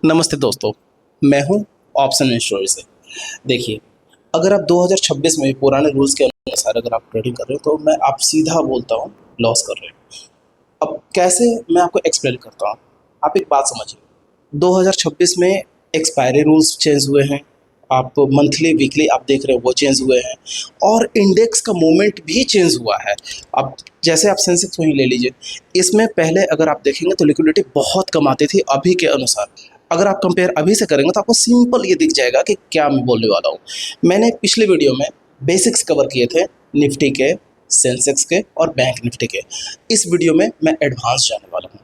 नमस्ते दोस्तों, मैं हूं ऑप्शन इंश्योरेंस से। देखिए, अगर आप 2026 में पुराने रूल्स के अनुसार अगर आप ट्रेडिंग कर रहे हो तो मैं आप सीधा बोलता हूं लॉस कर रहे हो। अब कैसे मैं आपको एक्सप्लेन करता हूं। आप एक बात समझिए, 2026 में एक्सपायरी रूल्स चेंज हुए हैं। आप मंथली वीकली आप देख रहे हो वो चेंज हुए हैं और इंडेक्स का मूवमेंट भी चेंज हुआ है। अब जैसे आप सेंसेक्स वहीं ले लीजिए, इसमें पहले अगर आप देखेंगे तो लिक्विडिटी बहुत कम आती थी अभी के अनुसार। अगर आप कंपेयर अभी से करेंगे तो आपको सिंपल ये दिख जाएगा कि क्या मैं बोलने वाला हूँ। मैंने पिछले वीडियो में बेसिक्स कवर किए थे निफ्टी के, सेंसेक्स के और बैंक निफ्टी के। इस वीडियो में मैं एडवांस जाने वाला हूँ।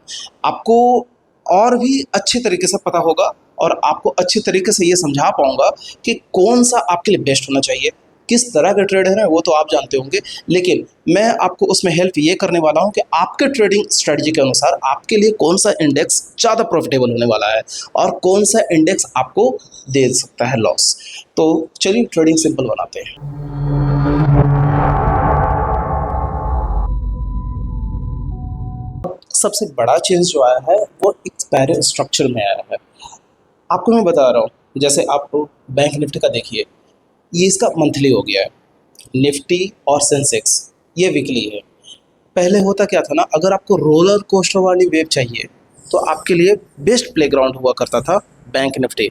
आपको और भी अच्छे तरीके से पता होगा और आपको अच्छे तरीके से ये समझा पाऊंगा कि कौन सा आपके लिए बेस्ट होना चाहिए, किस तरह के ट्रेडर हैं वो तो आप जानते होंगे, लेकिन मैं आपको उसमें हेल्प ये करने वाला हूँ कि आपके ट्रेडिंग स्ट्रेटजी के अनुसार आपके लिए कौन सा इंडेक्स ज़्यादा प्रॉफिटेबल होने वाला है और कौन सा इंडेक्स आपको दे सकता है लॉस। तो चलिए ट्रेडिंग सिंपल बनाते हैं। सबसे बड़ा चेंज जो आया है वो एक्सपायरी स्ट्रक्चर में आया है। आपको मैं बता रहा हूँ, जैसे आप बैंक निफ्टी का देखिए, ये इसका मंथली हो गया है। निफ्टी और सेंसेक्स ये वीकली है। पहले होता क्या था ना, अगर आपको रोलर कोस्टर वाली वेव चाहिए तो आपके लिए बेस्ट प्लेग्राउंड हुआ करता था बैंक निफ्टी।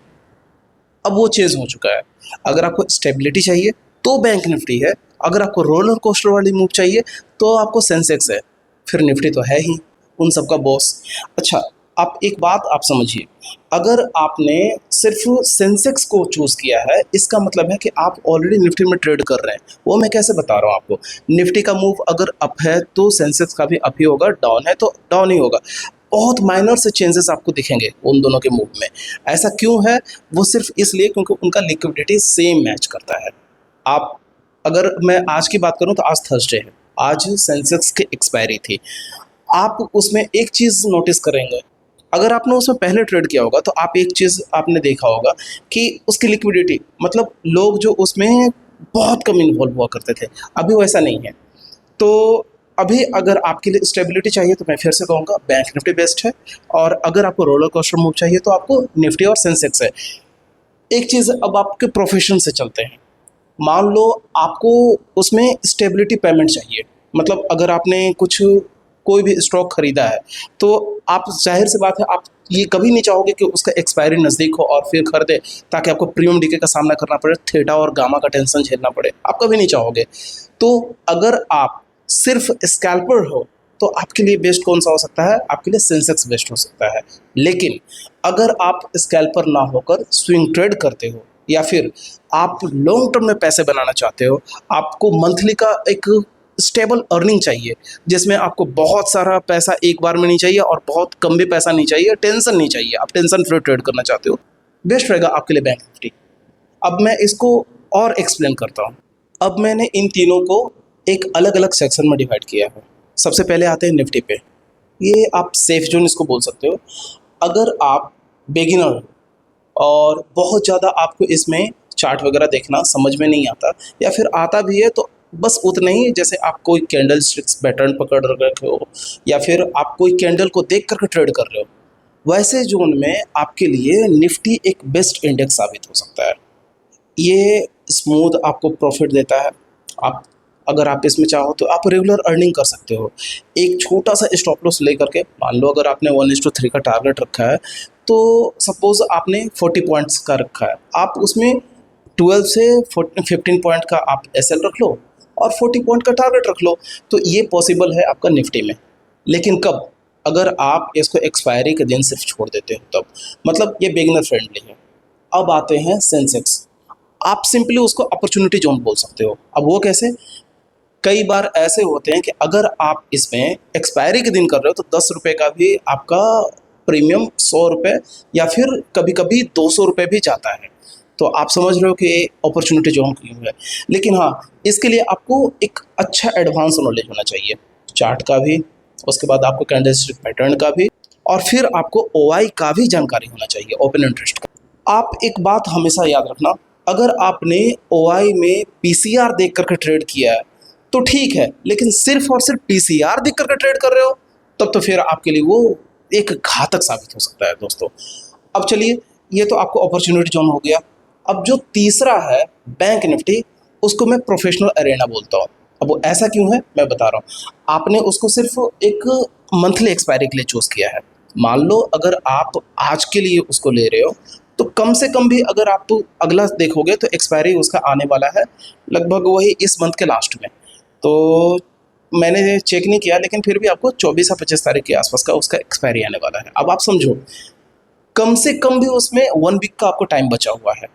अब वो चेंज हो चुका है। अगर आपको स्टेबिलिटी चाहिए तो बैंक निफ्टी है, अगर आपको रोलर कोस्टर वाली मूव चाहिए तो आपको सेंसेक्स है, फिर निफ्टी तो है ही उन सबका बॉस। अच्छा, आप एक बात आप समझिए, अगर आपने सिर्फ सेंसेक्स को चूज़ किया है इसका मतलब है कि आप ऑलरेडी निफ्टी में ट्रेड कर रहे हैं। वो मैं कैसे बता रहा हूँ आपको, निफ्टी का मूव अगर अप है तो सेंसेक्स का भी अप ही होगा, डाउन है तो डाउन ही होगा। बहुत माइनर से चेंजेस आपको दिखेंगे उन दोनों के मूव में। ऐसा क्यों है? वो सिर्फ इसलिए क्योंकि उनका लिक्विडिटी सेम मैच करता है। आप, अगर मैं आज की बात करूं तो आज थर्सडे है, आज सेंसेक्स की एक्सपायरी थी। आप उसमें एक चीज़ नोटिस करेंगे, अगर आपने उसमें पहले ट्रेड किया होगा तो आप एक चीज़ आपने देखा होगा कि उसकी लिक्विडिटी, मतलब लोग जो उसमें बहुत कम इन्वॉल्व हुआ करते थे, अभी वैसा नहीं है। तो अभी अगर आपके लिए स्टेबिलिटी चाहिए तो मैं फिर से कहूँगा बैंक निफ्टी बेस्ट है, और अगर आपको रोलर कोस्टर मूव चाहिए तो आपको निफ्टी और सेंसेक्स है। एक चीज़, अब आपके प्रोफेशन से चलते हैं। मान लो आपको उसमें स्टेबिलिटी पेमेंट चाहिए, मतलब अगर आपने कुछ कोई भी स्टॉक खरीदा है तो आप, जाहिर सी बात है, आप ये कभी नहीं चाहोगे कि उसका एक्सपायरी नज़दीक हो और फिर खरीदे ताकि आपको प्रीमियम डीके का सामना करना पड़े, थीटा और गामा का टेंशन झेलना पड़े, आप कभी नहीं चाहोगे। तो अगर आप सिर्फ स्कैल्पर हो तो आपके लिए बेस्ट कौन सा हो सकता है? आपके लिए सेंसेक्स बेस्ट हो सकता है। लेकिन अगर आप स्कैल्पर ना होकर स्विंग ट्रेड करते हो या फिर आप लॉन्ग टर्म में पैसे बनाना चाहते हो, आपको मंथली का एक स्टेबल अर्निंग चाहिए जिसमें आपको बहुत सारा पैसा एक बार में नहीं चाहिए और बहुत कम भी पैसा नहीं चाहिए, टेंशन नहीं चाहिए, आप टेंशन फ्री ट्रेड करना चाहते हो, बेस्ट रहेगा आपके लिए बैंक निफ्टी। अब मैं इसको और एक्सप्लेन करता हूँ। अब मैंने इन तीनों को एक अलग अलग सेक्शन में डिवाइड किया है। सबसे पहले आते हैं निफ्टी पे। ये आप सेफ जोन इसको बोल सकते हो। अगर आप बिगिनर हो और बहुत ज़्यादा आपको इसमें चार्ट वगैरह देखना समझ में नहीं आता, या फिर आता भी है तो बस उतना ही, जैसे आप कोई कैंडल स्टिक्स पैटर्न पकड़ रखे हो या फिर आप कोई कैंडल को देख करके ट्रेड कर रहे हो, वैसे जोन में आपके लिए निफ्टी एक बेस्ट इंडेक्स साबित हो सकता है। ये स्मूथ आपको प्रॉफिट देता है। आप, अगर आप इसमें चाहो तो आप रेगुलर अर्निंग कर सकते हो। एक छोटा सा स्टॉप लॉस लेकर के, मान लो अगर आपने 1:3 का टारगेट रखा है तो सपोज आपने 40 पॉइंट्स का रखा है, आप उसमें 12 से 15 पॉइंट का आप एसएल रख लो और 40 पॉइंट का टारगेट रख लो, तो ये पॉसिबल है आपका निफ्टी में। लेकिन कब? अगर आप इसको एक्सपायरी के दिन सिर्फ छोड़ देते हो तब, मतलब ये बिगिनर फ्रेंडली है। अब आते हैं सेंसेक्स। आप सिंपली उसको अपॉर्चुनिटी जोन बोल सकते हो। अब वो कैसे? कई बार ऐसे होते हैं कि अगर आप इसमें एक्सपायरी के दिन कर रहे हो तो 10 रुपये का भी आपका प्रीमियम 100 रुपये या फिर कभी कभी 200 रुपये भी जाता है। तो आप समझ रहे हो कि अपॉर्चुनिटी जोन क्यों है। लेकिन हाँ, इसके लिए आपको एक अच्छा एडवांस नॉलेज होना चाहिए, चार्ट का भी, उसके बाद आपको कैंडलस्टिक पैटर्न का भी, और फिर आपको ओआई का भी जानकारी होना चाहिए, ओपन इंटरेस्ट का। आप एक बात हमेशा याद रखना, अगर आपने ओआई में पीसीआर देख करके ट्रेड किया है तो ठीक है, लेकिन सिर्फ और सिर्फ पीसीआर देख करके ट्रेड कर रहे हो तब तो फिर आपके लिए वो एक घातक साबित हो सकता है दोस्तों। अब चलिए, ये तो आपको अपॉर्चुनिटी जोन हो गया। अब जो तीसरा है बैंक निफ्टी, उसको मैं प्रोफेशनल अरेना बोलता हूँ। अब वो ऐसा क्यों है मैं बता रहा हूँ। आपने उसको सिर्फ एक मंथली एक्सपायरी के लिए चूज़ किया है। मान लो अगर आप आज के लिए उसको ले रहे हो तो कम से कम भी अगर आप अगला देखोगे तो एक्सपायरी उसका आने वाला है लगभग वही इस मंथ के लास्ट में। तो मैंने चेक नहीं किया, लेकिन फिर भी आपको 24 या 25 तारीख के आसपास का उसका एक्सपायरी आने वाला है। अब आप समझो, कम से कम भी उसमें 1 वीक का आपको टाइम बचा हुआ है।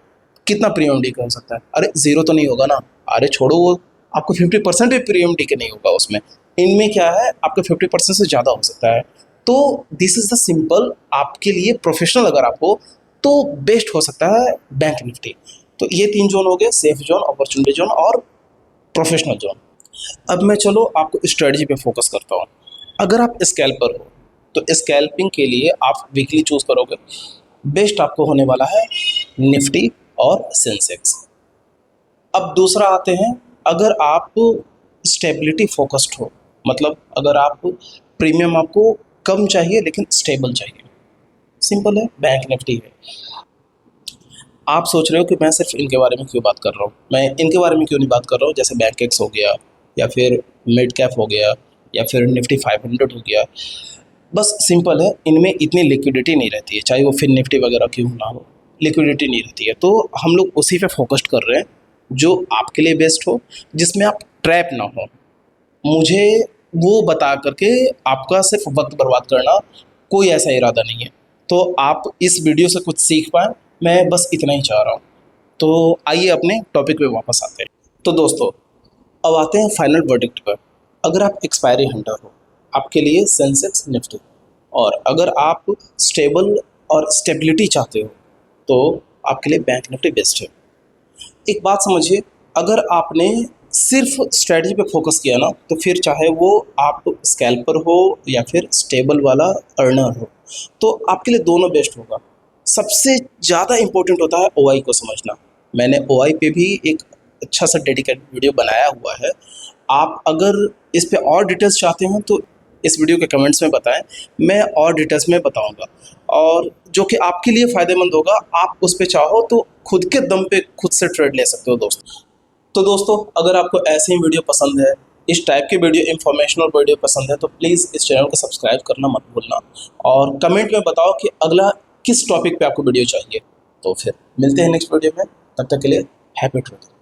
कितना प्रीमियम डी का हो सकता है? अरे ज़ीरो तो नहीं होगा ना? अरे छोड़ो वो, आपको 50% भी प्रीमियम डी के नहीं होगा उसमें। इनमें क्या है, आपका 50% से ज़्यादा हो सकता है। तो दिस इज़ द सिंपल, आपके लिए प्रोफेशनल अगर आप हो तो बेस्ट हो सकता है बैंक निफ्टी। तो ये 3 ज़ोन हो गए, सेफ ज़ोन, अपॉर्चुनिटी ज़ोन और प्रोफेशनल ज़ोन। अब मैं चलो आपको स्ट्रेटजी पे फोकस करता हूँ। अगर आप स्कैल्पर हो तो स्कैल्पिंग के लिए आप वीकली चूज़ करोगे, बेस्ट आपको होने वाला है निफ्टी और सेंसेक्स। अब दूसरा आते हैं, अगर आप स्टेबिलिटी फोकस्ड हो, मतलब अगर आप प्रीमियम आपको कम चाहिए लेकिन स्टेबल चाहिए, सिंपल है, बैंक निफ्टी है। आप सोच रहे हो कि मैं सिर्फ इनके बारे में क्यों बात कर रहा हूँ, मैं इनके बारे में क्यों नहीं बात कर रहा हूँ, जैसे बैंक एक्स हो गया या फिर मिड कैप हो गया या फिर निफ्टी 500 हो गया। बस सिंपल है, इनमें इतनी लिक्विडिटी नहीं रहती है, चाहे वो फिन निफ्टी वगैरह क्यों ना हो, लिक्विडिटी नहीं रहती है। तो हम लोग उसी पे फोकस्ड कर रहे हैं जो आपके लिए बेस्ट हो, जिसमें आप ट्रैप ना हो। मुझे वो बता करके आपका सिर्फ वक्त बर्बाद करना कोई ऐसा इरादा नहीं है। तो आप इस वीडियो से कुछ सीख पाएँ, मैं बस इतना ही चाह रहा हूँ। तो आइए अपने टॉपिक पे वापस आते हैं। तो दोस्तों, अब आते हैं फाइनल वर्डिक्ट पर। अगर आप एक्सपायरी हंटर हो, आपके लिए सेंसेक्स निफ्टी, और अगर आप स्टेबल और स्टेबिलिटी चाहते हो तो आपके लिए बैंक निफ्टी बेस्ट है। एक बात समझिए, अगर आपने सिर्फ स्ट्रेटजी पे फोकस किया ना, तो फिर चाहे वो आप स्कैल्पर हो या फिर स्टेबल वाला अर्नर हो, तो आपके लिए दोनों बेस्ट होगा। सबसे ज़्यादा इम्पोर्टेंट होता है ओआई को समझना। मैंने ओआई पे भी एक अच्छा सा डेडिकेटेड वीडियो बनाया हुआ है। आप अगर इस पे और डिटेल्स चाहते हो तो इस वीडियो के कमेंट्स में बताएं, मैं और डिटेल्स में बताऊंगा, और जो कि आपके लिए फ़ायदेमंद होगा। आप उस पे चाहो तो खुद के दम पे खुद से ट्रेड ले सकते हो दोस्त। तो दोस्तों, अगर आपको ऐसे ही वीडियो पसंद है, इस टाइप के वीडियो, इंफॉर्मेशनल वीडियो पसंद है, तो प्लीज़ इस चैनल को सब्सक्राइब करना मत भूलना, और कमेंट में बताओ कि अगला किस टॉपिक पे आपको वीडियो चाहिए। तो फिर मिलते हैं नेक्स्ट वीडियो में, तब तक के लिए हैप्पी ट्रेडिंग।